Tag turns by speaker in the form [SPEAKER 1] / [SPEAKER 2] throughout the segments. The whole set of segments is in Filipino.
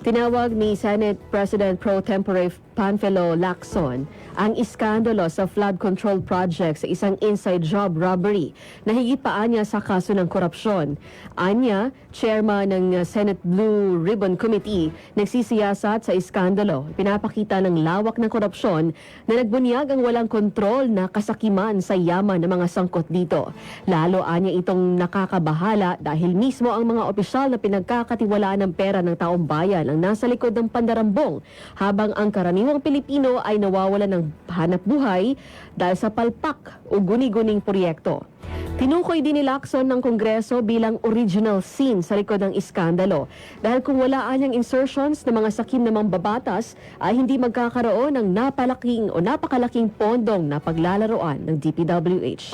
[SPEAKER 1] Tinawag ni Senate President Pro Tempore Panfilo Lacson ang iskandalo sa flood control project sa isang inside job robbery na higit pa anya sa kaso ng korupsyon. Anya, chairman ng Senate Blue Ribbon Committee, nagsisiyasat sa iskandalo. Pinapakita ng lawak ng korupsyon na nagbunyag ang walang kontrol na kasakiman sa yaman ng mga sangkot dito. Lalo anya itong nakakabahala dahil mismo ang mga opisyal na pinagkakatiwalaan ng pera ng taong bayan ang nasa likod ng pandarambong, habang ang karaniwang Pilipino ay nawawalan ng hanap buhay dahil sa palpak o guni-guning proyekto. Tinukoy din ni Lacson ng Kongreso bilang original sin sa likod ng iskandalo dahil kung wala anyang insertions ng mga sakim na mambabatas ay hindi magkakaroon ng napakalaking pondong na paglalaroan ng DPWH.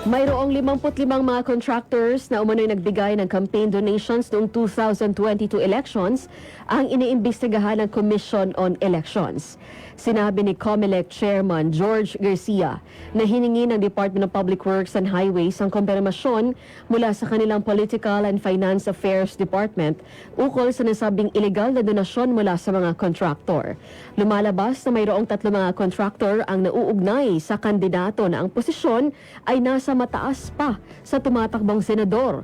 [SPEAKER 1] Mayroong 55 mga contractors na umano'y nagbigay ng campaign donations noong 2022 elections ang iniimbestigahan ng Commission on Elections. Sinabi ni COMELEC Chairman George Garcia na hiningi ng Department of Public Works and Highways ang kumpirmasyon mula sa kanilang Political and Finance Affairs Department ukol sa nasabing illegal na donasyon mula sa mga contractor. Lumalabas na mayroong 3 mga contractor ang nauugnay sa kandidato na ang posisyon ay nasa mataas pa sa tumatakbong senador.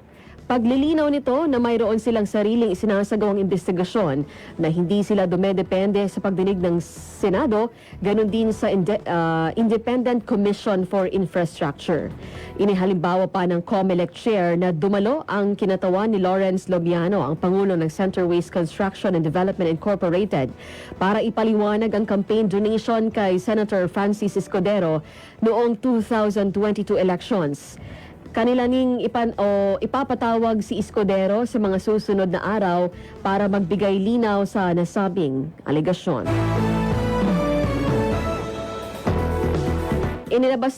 [SPEAKER 1] Paglilinaw nito na mayroon silang sariling isinasagawang investigasyon na hindi sila dumedepende sa pagdinig ng Senado, ganun din sa Independent Commission for Infrastructure. Inihalimbawa pa ng COMELEC Chair na dumalo ang kinatawan ni Lawrence Lobiano, ang Pangulo ng Centerways Construction and Development Incorporated, para ipaliwanag ang campaign donation kay Senator Francis Escudero noong 2022 elections. Kanilang ipapatawag si Escudero sa mga susunod na araw para magbigay linaw sa nasabing alegasyon. Inilabas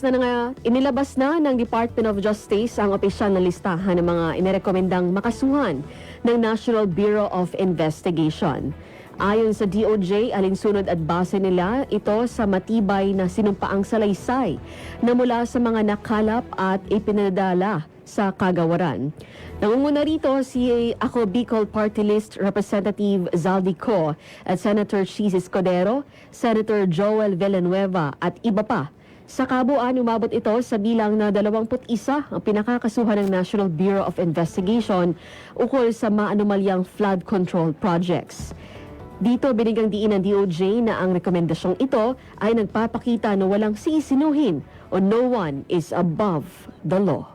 [SPEAKER 1] na ng Department of Justice ang opisyal na listahan ng mga inirekomendang makasuhan ng National Bureau of Investigation. Ayon sa DOJ, alinsunod at base nila ito sa matibay na sinumpaang salaysay na mula sa mga nakalap at ipinadala sa kagawaran. Nangunguna rito si Ako Bicol Party List Representative Zaldi Co at Senator Chis Escudero, Senator Joel Villanueva at iba pa. Sa kabuuan, umabot ito sa bilang na 21 ang pinakakasuhan ng National Bureau of Investigation ukol sa maanumalyang flood control projects. Dito binigang diin ng DOJ na ang rekomendasyong ito ay nagpapakita na walang sisinuhin o no one is above the law.